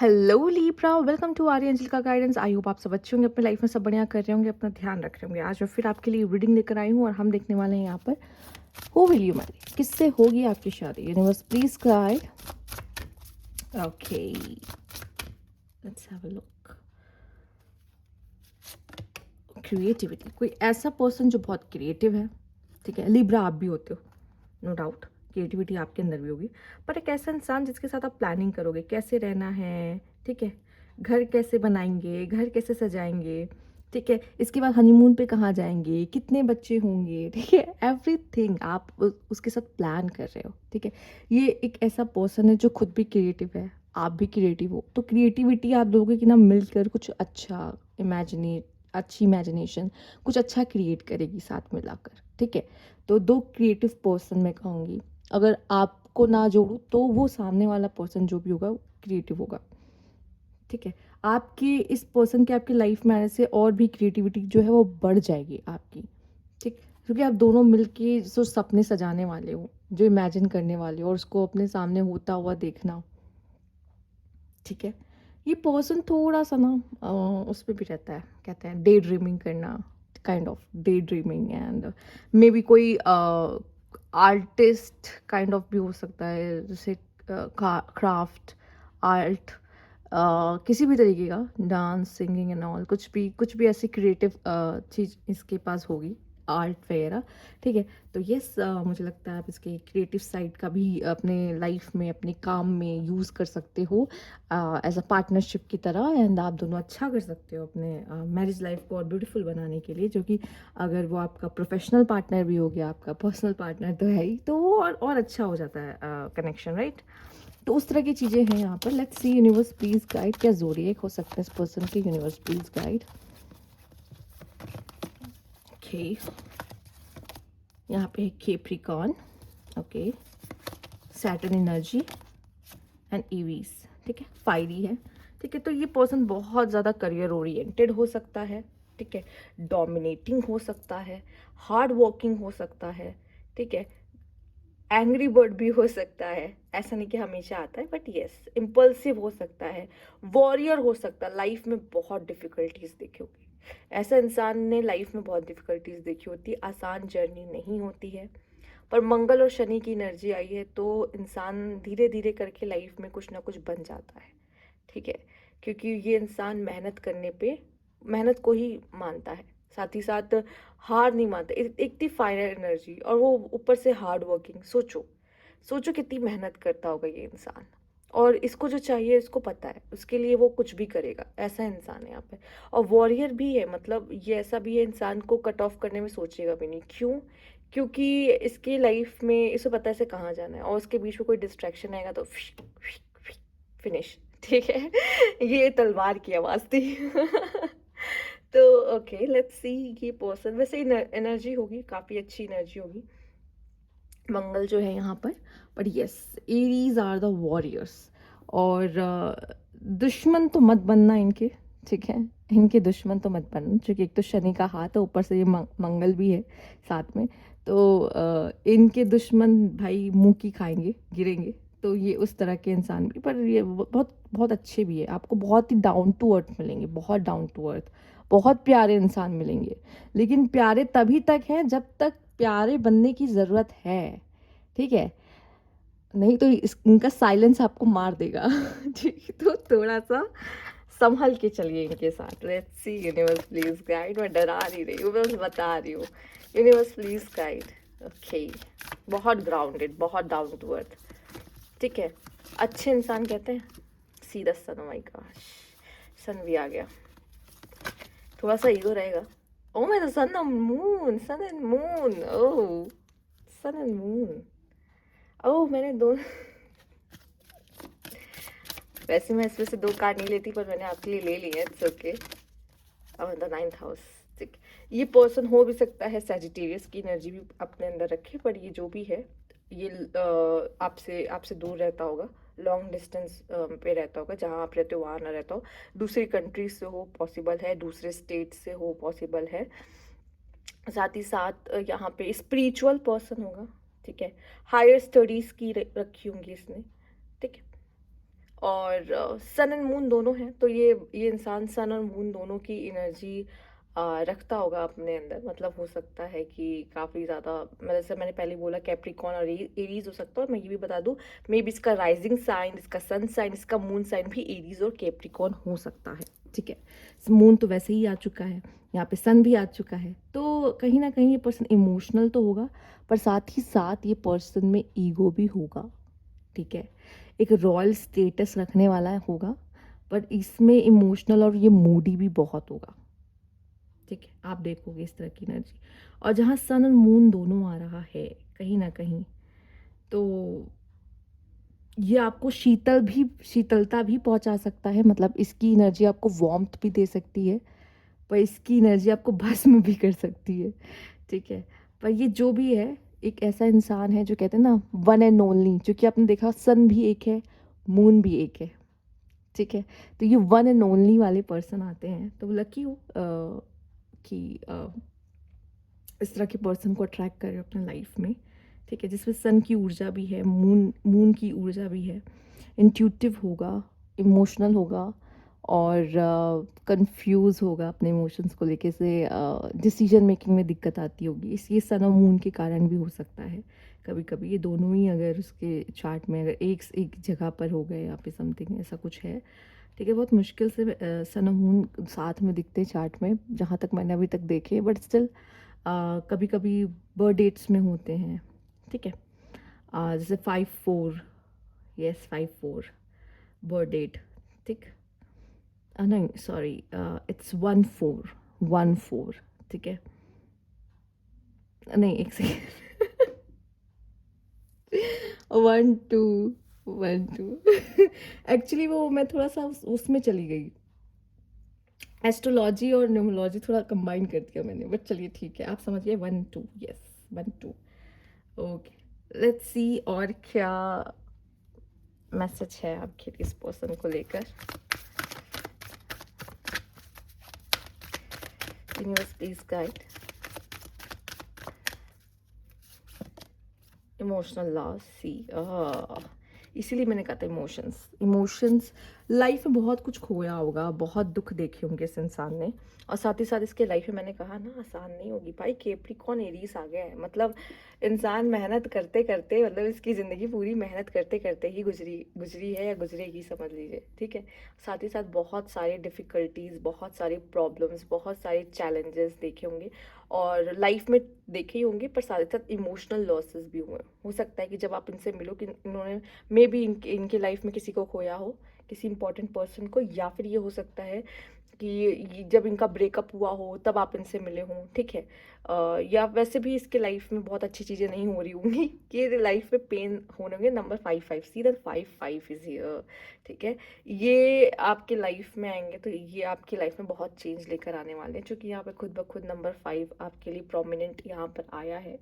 Hello Libra, welcome to Arya Angel का guidance. I hope आप सब अच्छे होंगे, अपने लाइफ में सब बढ़िया कर रहे होंगे, अपना ध्यान रख रहे होंगे। आज मैं फिर आपके लिए रीडिंग लेकर आई हूँ और हम देखने वाले हैं यहाँ पर हु विल यू मैरी, किससे होगी आपकी शादी। Universe please guide. Okay, let's have a look. Creativity, कोई ऐसा पर्सन जो बहुत क्रिएटिव है। ठीक है, लिब्रा आप भी होते हो, नो डाउट। क्रिएटिविटी आपके अंदर भी होगी, पर एक ऐसा इंसान जिसके साथ आप प्लानिंग करोगे कैसे रहना है। ठीक है, घर कैसे बनाएंगे, घर कैसे सजाएंगे। ठीक है, इसके बाद हनीमून पे कहाँ जाएंगे, कितने बच्चे होंगे। ठीक है, एवरीथिंग आप उसके साथ प्लान कर रहे हो। ठीक है, ये एक ऐसा पर्सन है जो खुद भी क्रिएटिव है, आप भी क्रिएटिव हो, तो क्रिएटिविटी आप लोगों की ना मिलकर कुछ अच्छा इमेजिनेट, अच्छी इमेजिनेशन, कुछ अच्छा क्रिएट करेगी साथ मिलाकर। ठीक है, तो दो क्रिएटिव पर्सन मैं कहूँगी। अगर आपको ना जोड़ूँ तो वो सामने वाला पर्सन जो भी होगा वो क्रिएटिव होगा। ठीक है, आपकी इस पर्सन के आपकी लाइफ में आने से और भी क्रिएटिविटी जो है वो बढ़ जाएगी आपकी। ठीक, क्योंकि आप दोनों मिलके जो सपने सजाने वाले हो, जो इमेजिन करने वाले हो और उसको अपने सामने होता हुआ देखना। ठीक है, ये पर्सन थोड़ा सा ना उस पे भी रहता है, कहते हैं डे ड्रीमिंग करना, kind of day dreaming. And may be कोई आर्टिस्ट काइंड ऑफ भी हो सकता है, जैसे क्राफ्ट, आर्ट, किसी भी तरीके का, डांस, सिंगिंग एंड ऑल, कुछ भी ऐसी क्रिएटिव चीज़ इसके पास होगी, आर्ट वगैरह। ठीक है, तो यस, मुझे लगता है आप इसके क्रिएटिव साइड का भी अपने लाइफ में, अपने काम में यूज़ कर सकते हो एज अ पार्टनरशिप की तरह। एंड आप दोनों अच्छा कर सकते हो अपने मैरिज लाइफ को और ब्यूटीफुल बनाने के लिए, जो कि अगर वो आपका प्रोफेशनल पार्टनर भी हो गया, आपका पर्सनल पार्टनर तो है ही, तो वो और अच्छा हो जाता है कनेक्शन, राइट। तो उस तरह की चीज़ें हैं यहाँ पर। Let's see, universe please guide, क्या ज़ोडिएक हो सकता है इस पर्सन के। Universe please guide. ओके, यहाँ पे है Capricorn, okay, Saturn energy and EVs. ठीक है, फायरी है। ठीक है, तो ये पर्सन बहुत ज़्यादा करियर ओरिएंटेड हो सकता है। ठीक है, डोमिनेटिंग हो सकता है, हार्ड वर्किंग हो सकता है। ठीक है, एंग्री बर्ड भी हो सकता है, ऐसा नहीं कि हमेशा आता है, बट यस, इम्पल्सिव हो सकता है, वॉरियर हो सकता है। लाइफ में बहुत डिफिकल्टीज देखी होगी, ऐसा इंसान ने लाइफ में बहुत डिफिकल्टीज देखी होती, आसान जर्नी नहीं होती है। पर मंगल और शनि की एनर्जी आई है तो इंसान धीरे धीरे करके लाइफ में कुछ ना कुछ बन जाता है। ठीक है, क्योंकि ये इंसान मेहनत करने पे, मेहनत को ही मानता है, साथ ही साथ हार नहीं मानता। एक थी फाइनल एनर्जी और वो ऊपर से हार्ड वर्किंग। सोचो, सोचो कितनी मेहनत करता होगा ये इंसान, और इसको जो चाहिए इसको पता है, उसके लिए वो कुछ भी करेगा, ऐसा इंसान है यहाँ पे। और वॉरियर भी है, मतलब ये ऐसा भी है, इंसान को कट ऑफ करने में सोचेगा भी नहीं। क्यों? क्योंकि इसकी लाइफ में इसे पता है इसे कहाँ जाना है, और उसके बीच में कोई डिस्ट्रैक्शन आएगा तो फिनिश। ठीक है, ये तलवार की आवाज थी। तो ओके, लेट्स सी, ये पर्सन वैसे एनर्जी होगी, काफी अच्छी एनर्जी होगी, मंगल जो है यहाँ पर yes, Aries are the warriors. और दुश्मन तो मत बनना इनके। ठीक है, इनके दुश्मन तो मत बनना, क्योंकि एक तो शनि का हाथ है, ऊपर से ये मंगल भी है साथ में। तो इनके दुश्मन भाई मुंह की खाएंगे, गिरेंगे। तो ये उस तरह के इंसान भी, पर ये बहुत बहुत अच्छे भी है, आपको बहुत ही डाउन टू अर्थ मिलेंगे, बहुत डाउन टू अर्थ, बहुत प्यारे इंसान मिलेंगे। लेकिन प्यारे तभी तक हैं जब तक प्यारे बनने की ज़रूरत है। ठीक है, नहीं तो इनका साइलेंस आपको मार देगा। ठीक है, तो थोड़ा सा संभल के चलिए इनके साथ। Let's see, universe please guide. मैं डरा नहीं रही हूँ, मैं बस बता रही हूँ। Universe please guide. ओके, बहुत ग्राउंडेड, बहुत डाउन टू अर्थ। ठीक है, अच्छे इंसान कहते हैं see the sun. My gosh, sun भी आ गया, थोड़ा सा ईगो रहेगा। ओ मैं the sun moon, sun and moon, oh, sun and moon. ओह, मैंने दो वैसे मैं इसमें से दो कार्ड नहीं लेती, पर मैंने आपके लिए ले ली है, इट्स ओके। अब द नाइन्थ हाउस। ठीक, ये पर्सन हो भी सकता है सैजिटेरियस की एनर्जी भी अपने अंदर रखे, पर ये जो भी है, ये आपसे आपसे दूर रहता होगा, लॉन्ग डिस्टेंस पे रहता होगा, जहाँ आप रहते हो वहाँ ना रहता हो, दूसरी कंट्री से हो पॉसिबल है, दूसरे स्टेट से हो पॉसिबल है। साथ ही साथ यहाँ पे स्पिरिचुअल पर्सन होगा। ठीक है, हायर स्टडीज़ की रखी होंगी इसने। ठीक है, और सन एंड मून दोनों हैं, तो ये इंसान सन और मून दोनों की एनर्जी रखता होगा अपने अंदर। मतलब हो सकता है कि काफ़ी ज़्यादा, मैं जैसे मैंने पहले बोला कैप्रिकॉन और एरीज हो सकता है। और मैं ये भी बता दूं, मे बी इसका राइजिंग साइन, इसका सन साइन, इसका मून साइन भी एरीज और कैप्रिकॉन हो सकता है। ठीक है, मून तो वैसे ही आ चुका है, यहाँ पे सन भी आ चुका है, तो कहीं ना कहीं ये पर्सन इमोशनल तो होगा, पर साथ ही साथ ये पर्सन में ईगो भी होगा। ठीक है, एक रॉयल स्टेटस रखने वाला होगा, पर इसमें इमोशनल और ये मूडी भी बहुत होगा। ठीक है, आप देखोगे इस तरह की एनर्जी। और जहाँ सन और मून दोनों आ रहा है कहीं ना कहीं, तो ये आपको शीतलता भी पहुंचा सकता है। मतलब इसकी एनर्जी आपको वार्मथ भी दे सकती है, पर इसकी एनर्जी आपको भस्म भी कर सकती है। ठीक है, पर ये जो भी है, एक ऐसा इंसान है जो कहते हैं ना वन एंड ओनली, जो कि आपने देखा सन भी एक है, मून भी एक है। ठीक है, तो ये वन एंड ओनली वाले पर्सन आते हैं, तो लकी हो कि इस तरह के पर्सन को अट्रैक्ट करें अपने लाइफ में। ठीक है, जिसमें सन की ऊर्जा भी है, मून की ऊर्जा भी है, इंट्यूटिव होगा, इमोशनल होगा, और कंफ्यूज होगा अपने इमोशंस को लेके से, डिसीजन मेकिंग में दिक्कत आती होगी। इस ये सन और मून के कारण भी हो सकता है। कभी कभी ये दोनों ही अगर उसके चार्ट में अगर एक जगह पर हो गए, यहाँ पे समथिंग ऐसा कुछ है। ठीक है, बहुत मुश्किल से सन और मून साथ में दिखते हैं चार्ट में, जहाँ तक मैंने अभी तक देखे, बट स्टिल कभी कभी बर्थ डेट्स में होते हैं। ठीक है, जैसे 5/4, यस 5/4 बर्थ डेट। ठीक, नहीं सॉरी, इट्स 1/4 ठीक है, नहीं एक सेकेंड 1/2 एक्चुअली वो मैं थोड़ा सा उसमें चली गई, एस्ट्रोलॉजी और न्यूमरोलॉजी थोड़ा कंबाइन कर दिया मैंने, बट चलिए ठीक है, आप समझ गए 1/2, यस 1/2। ओके, लेट्स सी और क्या मैसेज है आपके इस पर्सन को लेकर। Universe please guide. Emotional loss, see इसीलिए मैंने कहा था इमोशंस लाइफ में बहुत कुछ खोया होगा, बहुत दुख देखे होंगे इस इंसान ने, और साथ ही साथ इसके लाइफ में मैंने कहा ना आसान नहीं होगी भाई। कैप्रिकॉर्न एरीज आ गया है, मतलब इंसान मेहनत करते करते, मतलब इसकी ज़िंदगी पूरी मेहनत करते करते ही गुजरी है या गुजरेगी समझ लीजिए। ठीक है, साथ ही साथ बहुत सारी डिफ़िकल्टीज़, बहुत सारी प्रॉब्लम्स, बहुत सारे चैलेंजेस देखे होंगे, और लाइफ में देखे ही होंगे, पर साथ ही साथ इमोशनल लॉसेस भी हुए। हो सकता है कि जब आप इनसे मिलो कि इन्होंने मे बी इनके लाइफ में किसी को खोया हो, किसी इंपॉर्टेंट पर्सन को, या फिर ये हो सकता है कि जब इनका ब्रेकअप हुआ हो तब आप इनसे मिले हों। ठीक है, या वैसे भी इसके लाइफ में बहुत अच्छी चीज़ें नहीं हो रही होंगी कि लाइफ में पेन होने होंगे। Number 5/5, see that 5/5 is here. ठीक है, ये आपके लाइफ में आएंगे, तो ये आपकी लाइफ में बहुत चेंज लेकर आने वाले हैं, क्योंकि यहाँ पे खुद ब खुद नंबर 5 आपके लिए प्रोमिनेंट यहाँ पर आया है।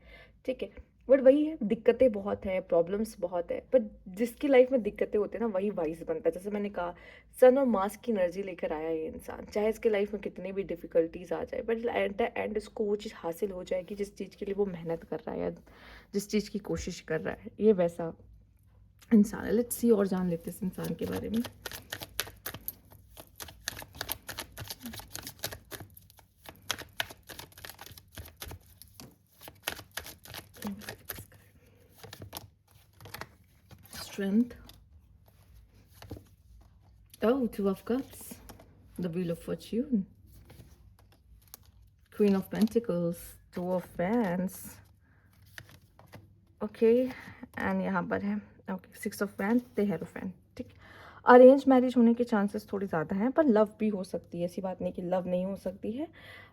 ठीक है, बट वही है, दिक्कतें बहुत है, प्रॉब्लम्स बहुत है, पर जिसकी लाइफ में दिक्कतें होती है ना वही वाइज बनता है। जैसे मैंने कहा, सन और मास की एनर्जी लेकर आया ये इंसान, चाहे इसके लाइफ में कितनी भी डिफिकल्टीज आ जाए, बट एट द एंड इसको वो चीज़ हासिल हो जाएगी जिस चीज़ के लिए वो मेहनत कर रहा है, या जिस चीज़ की कोशिश कर रहा है। ये वैसा इंसान है। लेट्स सी और जान लेते हैं इस इंसान के बारे में। Strength. Oh, 2 of Cups. The Wheel of Fortune. Queen of Pentacles. 2 of Wands. Okay, and यहाँ पर है okay 6 of Wands, the Hierophant। ठीक, अरेंज मैरिज होने के चांसेस थोड़ी ज़्यादा हैं, पर लव भी हो सकती है। ऐसी बात नहीं कि लव नहीं हो सकती है,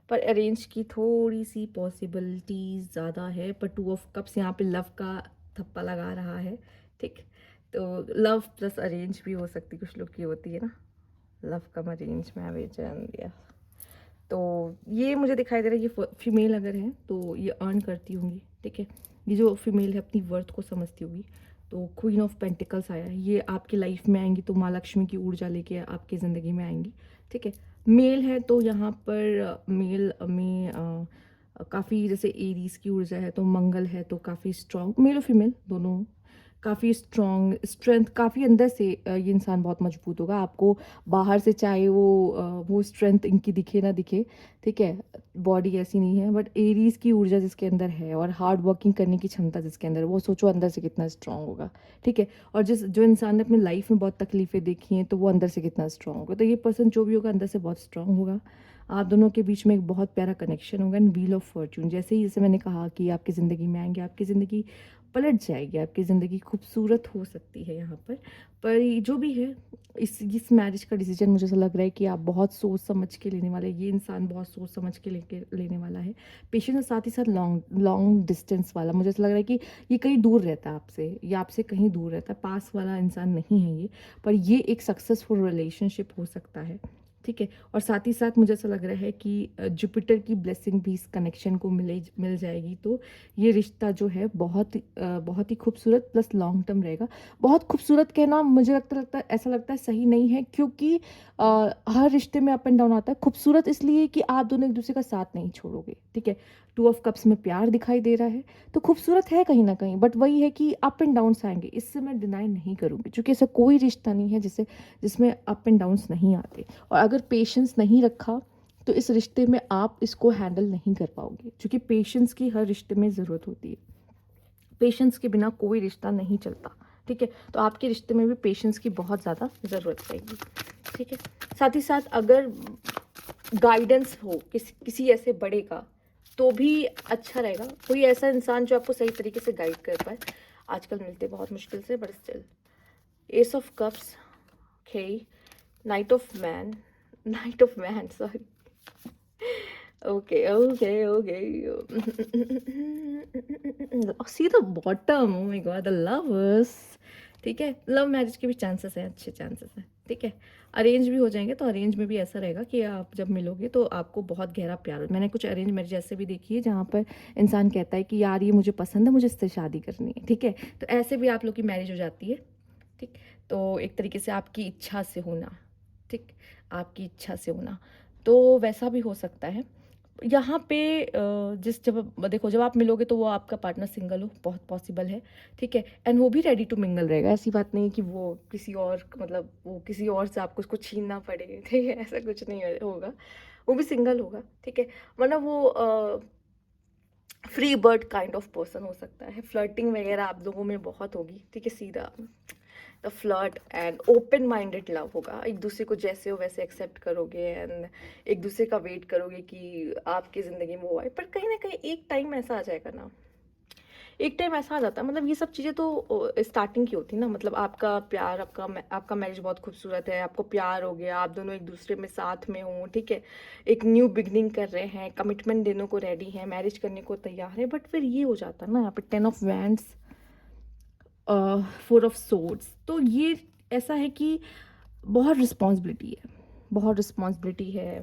पर अरेंज की थोड़ी सी पॉसिबिलिटीज ज़्यादा है। पर 2 of Cups यहाँ पे लव का थप्पा लगा रहा है। ठीक, तो लव प्लस अरेंज भी हो सकती, कुछ लोग की होती है ना, love come arrange marriage and, तो ये मुझे दिखाई दे रहा है ये फीमेल अगर है तो ये अर्न करती होंगी। ठीक है, ये जो फीमेल है अपनी वर्थ को समझती होगी। तो क्वीन ऑफ पेंटिकल्स आया है, ये आपकी लाइफ में आएंगी तो माँ लक्ष्मी की ऊर्जा लेके आपकी ज़िंदगी में आएंगी। ठीक है, मेल है तो यहाँ पर मेल में काफ़ी, जैसे एरीज की ऊर्जा है तो मंगल है तो काफ़ी स्ट्रॉन्ग, मेल और फीमेल दोनों काफ़ी स्ट्रेंथ काफ़ी अंदर से ये इंसान बहुत मजबूत होगा। आपको बाहर से चाहे वो स्ट्रेंथ इनकी दिखे ना दिखे, ठीक है, बॉडी ऐसी नहीं है, बट एरीज़ की ऊर्जा जिसके अंदर है और हार्ड वर्किंग करने की क्षमता जिसके अंदर है, वो सोचो अंदर से कितना स्ट्रांग होगा, ठीक है। और जो इंसान ने अपनी लाइफ में बहुत तकलीफ़ें देखी हैं, तो वो अंदर से कितना स्ट्रांग होगा। तो ये पर्सन जो भी होगा अंदर से बहुत स्ट्रांग होगा। आप दोनों के बीच में एक बहुत प्यारा कनेक्शन होगा। एंड व्हील ऑफ फॉर्च्यून, जैसे मैंने कहा कि आपकी ज़िंदगी में आएंगे, आपकी ज़िंदगी पलट जाएगी, आपकी ज़िंदगी खूबसूरत हो सकती है यहाँ पर ये जो भी है, इस मैरिज का डिसीजन मुझे ऐसा लग रहा है कि आप बहुत सोच समझ के लेने वाले, ये इंसान बहुत सोच समझ के लेने वाला है। पेशेंस और साथ ही साथ लॉन्ग डिस्टेंस वाला, मुझे ऐसा लग रहा है कि ये कहीं दूर रहता है आपसे, या आपसे कहीं दूर रहता है, पास वाला इंसान नहीं है ये, पर ये एक सक्सेसफुल रिलेशनशिप हो सकता है, ठीक है। और साथ ही साथ मुझे ऐसा लग रहा है कि जुपिटर की ब्लेसिंग भी इस कनेक्शन को मिल जाएगी। तो ये रिश्ता जो है बहुत ही खूबसूरत प्लस लॉन्ग टर्म रहेगा। बहुत खूबसूरत कहना मुझे ऐसा लगता है सही नहीं है, क्योंकि हर रिश्ते में अप एंड डाउन आता है। खूबसूरत इसलिए कि आप दोनों एक दूसरे का साथ नहीं छोड़ोगे, ठीक है। 2 ऑफ कप्स में प्यार दिखाई दे रहा है, तो खूबसूरत है कहीं ना कहीं, बट वही है कि अप एंड डाउन्स आएंगे, इससे मैं डिनाई नहीं करूँगी, क्योंकि ऐसा कोई रिश्ता नहीं है जिसमें अप एंड डाउन्स नहीं आते। और अगर पेशेंस नहीं रखा तो इस रिश्ते में आप इसको हैंडल नहीं कर पाओगे, क्योंकि पेशेंस की हर रिश्ते में ज़रूरत होती है। पेशेंस के बिना कोई रिश्ता नहीं चलता, ठीक है। तो आपके रिश्ते में भी पेशेंस की बहुत ज़्यादा ज़रूरत पड़ेगी, ठीक है। साथ ही साथ अगर गाइडेंस हो किसी ऐसे बड़े का, तो भी अच्छा रहेगा। कोई ऐसा इंसान जो आपको सही तरीके से गाइड कर पाए। आजकल मिलते बहुत मुश्किल से, but still. S of cups, okay, night of man, sorry, okay. See the bottom, oh my god, the lovers, ठीक है। लव मैरिज के भी चांसेस हैं, अच्छे चांसेस हैं, ठीक है। अरेंज भी हो जाएंगे, तो अरेंज में भी ऐसा रहेगा कि आप जब मिलोगे तो आपको बहुत गहरा प्यार हो। मैंने कुछ अरेंज मैरिज ऐसे भी देखी है जहाँ पर इंसान कहता है कि यार ये मुझे पसंद है, मुझे इससे शादी करनी है, ठीक है। तो ऐसे भी आप लोग की मैरिज हो जाती है, ठीक। तो एक तरीके से आपकी इच्छा से होना, ठीक, आपकी इच्छा से होना, तो वैसा भी हो सकता है। यहाँ पे जब आप मिलोगे तो वो आपका पार्टनर सिंगल हो, बहुत पॉसिबल है, ठीक है। एंड वो भी रेडी टू मिंगल रहेगा, ऐसी बात नहीं कि वो किसी और, मतलब वो किसी और से आपको उसको छीनना पड़े, ठीक है, ऐसा कुछ नहीं होगा। वो भी सिंगल होगा, ठीक है। वरना वो free bird kind of person हो सकता है। फ्लर्टिंग वगैरह आप लोगों में बहुत होगी, ठीक है। सीधा the flirt and open minded love होगा। एक दूसरे को जैसे हो वैसे एक्सेप्ट करोगे, एंड एक दूसरे का वेट करोगे कि आपकी ज़िंदगी में वो आए। पर कहीं ना कहीं एक टाइम ऐसा आ जाएगा ना, एक टाइम ऐसा आ जाता है, मतलब ये सब चीज़ें तो स्टार्टिंग की होती है ना। मतलब आपका प्यार, आपका मैरिज बहुत खूबसूरत है, आपको प्यार हो गया, आप दोनों एक दूसरे में साथ में हो, ठीक है। एक न्यू बिगनिंग कर रहे हैं, कमिटमेंट देने को रेडी हैं, मैरिज करने को तैयार है। बट फिर ये हो जाता है ना यहाँ पे 10 ऑफ वैंड्स, 4 ऑफ सोर्ड्स। तो ये ऐसा है कि बहुत रिस्पॉन्सिबिलिटी है,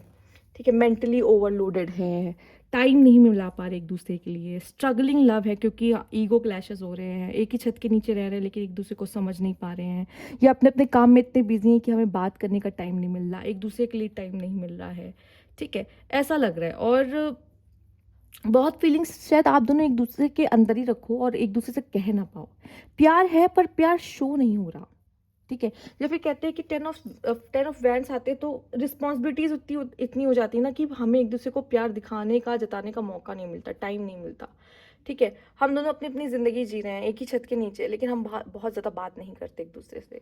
ठीक है। मेंटली ओवरलोडेड है, टाइम नहीं मिला पा रहे एक दूसरे के लिए। स्ट्रगलिंग लव है, क्योंकि ईगो क्लैशेस हो रहे हैं, एक ही छत के नीचे रह रहे हैं लेकिन एक दूसरे को समझ नहीं पा रहे हैं, या अपने अपने काम में इतने बिजी हैं कि हमें बात करने का टाइम नहीं मिल रहा, एक दूसरे के लिए टाइम नहीं मिल रहा है, ठीक है, ऐसा लग रहा है। और बहुत फीलिंग्स शायद आप दोनों एक दूसरे के अंदर ही रखो और एक दूसरे से कह ना पाओ। प्यार है पर प्यार शो नहीं हो रहा, ठीक है। या फिर कहते हैं कि 10 ऑफ वैंड्स आते हैं तो रिस्पॉन्सिबिलिटीज इतनी हो जाती है ना कि हमें एक दूसरे को प्यार दिखाने का, जताने का मौका नहीं मिलता, टाइम नहीं मिलता, ठीक है। हम दोनों अपनी अपनी ज़िंदगी जी रहे हैं एक ही छत के नीचे, लेकिन हम बहुत ज़्यादा बात नहीं करते एक दूसरे से,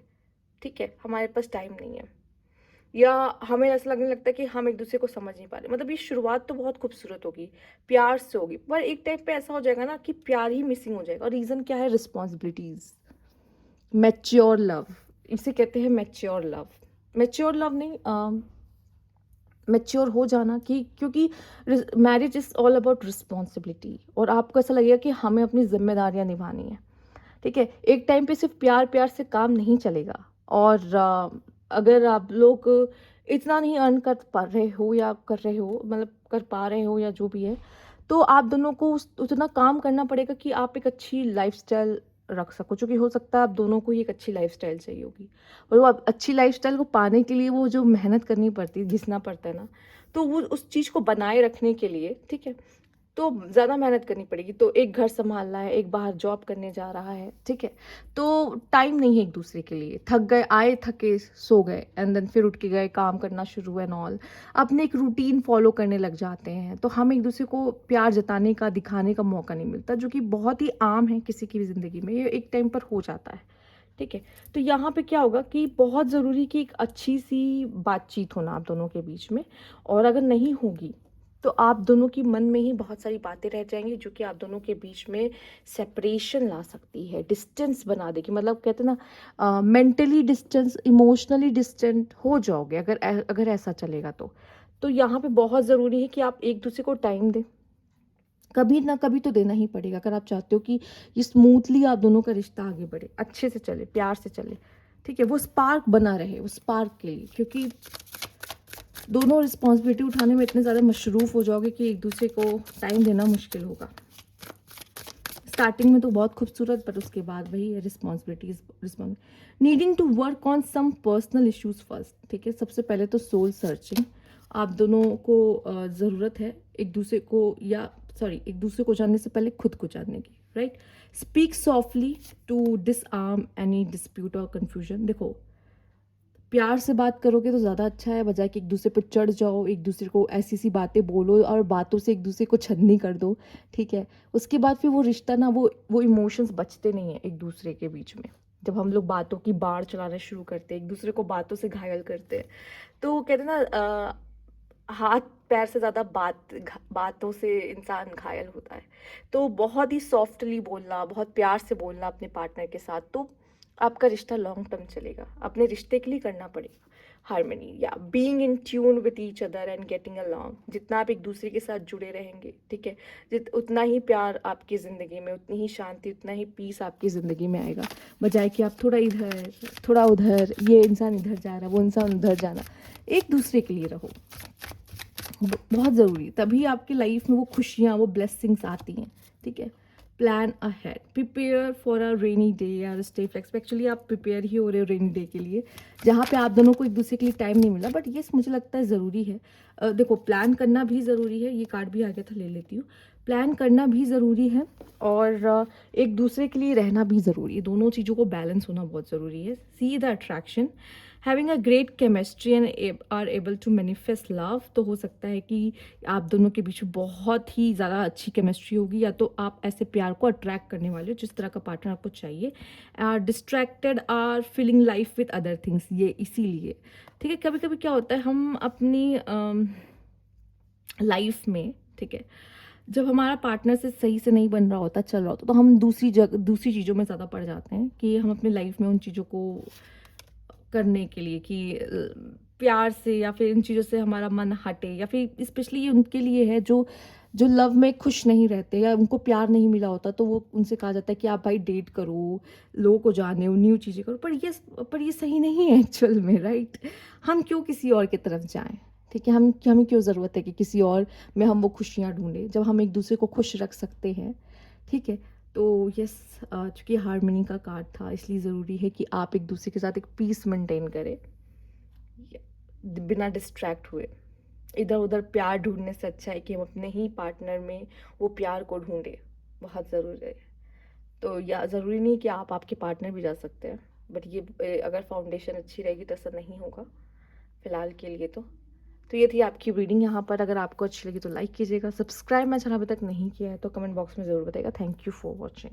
ठीक है। हमारे पास टाइम नहीं है, या हमें ऐसा लगने लगता है कि हम एक दूसरे को समझ नहीं पा रहे। मतलब ये शुरुआत तो बहुत खूबसूरत होगी, प्यार से होगी, पर एक टाइम पे ऐसा हो जाएगा ना कि प्यार ही मिसिंग हो जाएगा। और रीज़न क्या है? रिस्पॉन्सिबिलिटीज़, मैच्योर लव, इसे कहते हैं मैच्योर लव। मैच्योर लव नहीं, मैच्योर हो जाना, कि क्योंकि marriage is all about responsibility, और आपको ऐसा लगेगा कि हमें अपनी जिम्मेदारियां निभानी है, ठीक है। एक टाइम पे सिर्फ प्यार प्यार से काम नहीं चलेगा। और अगर आप लोग इतना नहीं अर्न कर पा रहे हो, या कर रहे हो, मतलब कर पा रहे हो, या जो भी है, तो आप दोनों को उतना काम करना पड़ेगा कि आप एक अच्छी लाइफस्टाइल रख सको। क्योंकि हो सकता है आप दोनों को ही एक अच्छी लाइफस्टाइल चाहिए होगी, और वो अच्छी लाइफस्टाइल को पाने के लिए वो जो मेहनत करनी पड़ती है, घिसना पड़ता है ना, तो वो उस चीज़ को बनाए रखने के लिए, ठीक है, तो ज़्यादा मेहनत करनी पड़ेगी। तो एक घर सँभालना है, एक बाहर जॉब करने जा रहा है, ठीक है? तो टाइम नहीं है एक-दूसरे के लिए। थक गए, आए थके, सो गए एंड देन फिर उठ के गए, काम करना शुरू एंड ऑल। अपने एक रूटीन फ़ॉलो करने लग जाते हैं। तो हम एक-दूसरे को प्यार जताने का, दिखाने का मौका नहीं मिलता, जो कि बहुत ही आम है किसी की भी ज़िंदगी में। ये एक टाइम पर हो जाता है, ठीक है? तो यहाँ पे क्या होगा कि बहुत ज़रूरी कि एक अच्छी-सी बातचीत हो ना आप दोनों के बीच में, और अगर नहीं होगी तो आप दोनों की मन में ही बहुत सारी बातें रह जाएंगी, जो कि आप दोनों के बीच में सेपरेशन ला सकती है, डिस्टेंस बना देगी। मतलब कहते हैं ना, मेंटली डिस्टेंस, इमोशनली डिस्टेंट हो जाओगे अगर अगर ऐसा चलेगा तो यहाँ पे बहुत ज़रूरी है कि आप एक दूसरे को टाइम दें। कभी ना कभी तो देना ही पड़ेगा अगर आप चाहते हो कि ये स्मूथली आप दोनों का रिश्ता आगे बढ़े, अच्छे से चले, प्यार से चले, ठीक है? वो स्पार्क बना रहे, वो स्पार्क के लिए, क्योंकि दोनों रिस्पॉन्सिबिलिटी उठाने में इतने ज़्यादा मशरूफ़ हो जाओगे कि एक दूसरे को टाइम देना मुश्किल होगा। स्टार्टिंग में तो बहुत खूबसूरत, पर उसके बाद वही है, responsibilities needing to work on some personal issues first, ठीक है? सबसे पहले तो सोल सर्चिंग। आप दोनों को ज़रूरत है एक दूसरे को, या सॉरी, एक दूसरे को जानने से पहले खुद को जानने की, right? Speak softly to disarm any dispute और कन्फ्यूजन। देखो, प्यार से बात करोगे तो ज़्यादा अच्छा है, बजाय कि एक दूसरे पर चढ़ जाओ, एक दूसरे को ऐसी सी बातें बोलो और बातों से एक दूसरे को छन्नी कर दो, ठीक है? उसके बाद फिर वो रिश्ता ना, वो इमोशंस बचते नहीं हैं एक दूसरे के बीच में। जब हम लोग बातों की बाढ़ चलाना शुरू करते हैं, एक दूसरे को बातों से घायल करते हैं, तो कहते हैं ना, हाथ पैर से ज़्यादा बातों से इंसान घायल होता है। तो बहुत ही सॉफ्टली बोलना, बहुत प्यार से बोलना अपने पार्टनर के साथ, तो आपका रिश्ता लॉन्ग टर्म चलेगा। अपने रिश्ते के लिए करना पड़ेगा हार्मनी, या being in tune with each other and getting along. जितना आप एक दूसरे के साथ जुड़े रहेंगे, ठीक है, उतना ही प्यार आपकी ज़िंदगी में, उतनी ही शांति, उतना ही पीस आपकी ज़िंदगी में आएगा, बजाय कि आप थोड़ा इधर थोड़ा उधर, ये इंसान इधर जा रहा, वो इंसान उधर जाना। एक दूसरे के लिए रहो, बहुत ज़रूरी, तभी आपकी लाइफ में वो खुशियाँ, वो ब्लेसिंग्स आती हैं, ठीक है? Plan ahead, prepare for a rainy day या स्टे फ्लेक्स। एक्चुअली आप प्रिपेयर ही हो रहे हो रेनी डे के लिए, जहाँ पे आप दोनों को एक दूसरे के लिए टाइम नहीं मिला, बट ये मुझे लगता है ज़रूरी है। देखो, प्लान करना भी ज़रूरी है, ये कार्ड भी आ गया था, ले लेती हूँ। प्लान करना भी ज़रूरी है, और एक दूसरे के लिए रहना भी ज़रूरी है। दोनों चीज़ों को बैलेंस होना बहुत ज़रूरी है। See the attraction, having a great chemistry and are able to manifest love. तो हो सकता है कि आप दोनों के बीच बहुत ही ज़्यादा अच्छी केमिस्ट्री होगी, या तो आप ऐसे प्यार को अट्रैक्ट करने वाले हो जिस तरह का पार्टनर आपको चाहिए। Distracted are feeling life with other things, ये इसीलिए, ठीक है? कभी कभी क्या होता है, हम अपनी लाइफ में, ठीक है, जब हमारा पार्टनर से सही से नहीं बन रहा होता, चल रहा होता, तो हम दूसरी चीज़ों में ज़्यादा पड़ जाते हैं, कि हम अपनी लाइफ में उन चीज़ों को करने के लिए, कि प्यार से या फिर इन चीज़ों से हमारा मन हटे, या फिर स्पेशली ये उनके लिए है जो जो लव में खुश नहीं रहते या उनको प्यार नहीं मिला होता, तो वो उनसे कहा जाता है कि आप भाई डेट करो, लोगों को जाने, न्यू चीज़ें करो, पर ये सही नहीं है एक्चुअल में, राइट? हम क्यों किसी और की तरफ जाएं, ठीक है? हमें क्यों ज़रूरत है कि किसी और में हम वो खुशियाँ ढूंढें, जब हम एक दूसरे को खुश रख सकते हैं, ठीक है? तो यस, चूँकि हार्मनी का कार्ड था, इसलिए ज़रूरी है कि आप एक दूसरे के साथ एक पीस मेंटेन करें, बिना डिस्ट्रैक्ट हुए। इधर उधर प्यार ढूंढने से अच्छा है कि हम अपने ही पार्टनर में वो प्यार को ढूंढें, बहुत ज़रूरी है। तो या ज़रूरी नहीं कि आप आपके पार्टनर भी जा सकते हैं, बट ये अगर फाउंडेशन अच्छी रहेगी तो ऐसा नहीं होगा फ़िलहाल के लिए। तो ये थी आपकी रीडिंग। यहाँ पर अगर आपको अच्छी लगी तो लाइक कीजिएगा, सब्सक्राइब मेरा चैनल अभी तक नहीं किया है तो कमेंट बॉक्स में ज़रूर बताइएगा। Thank you for watching.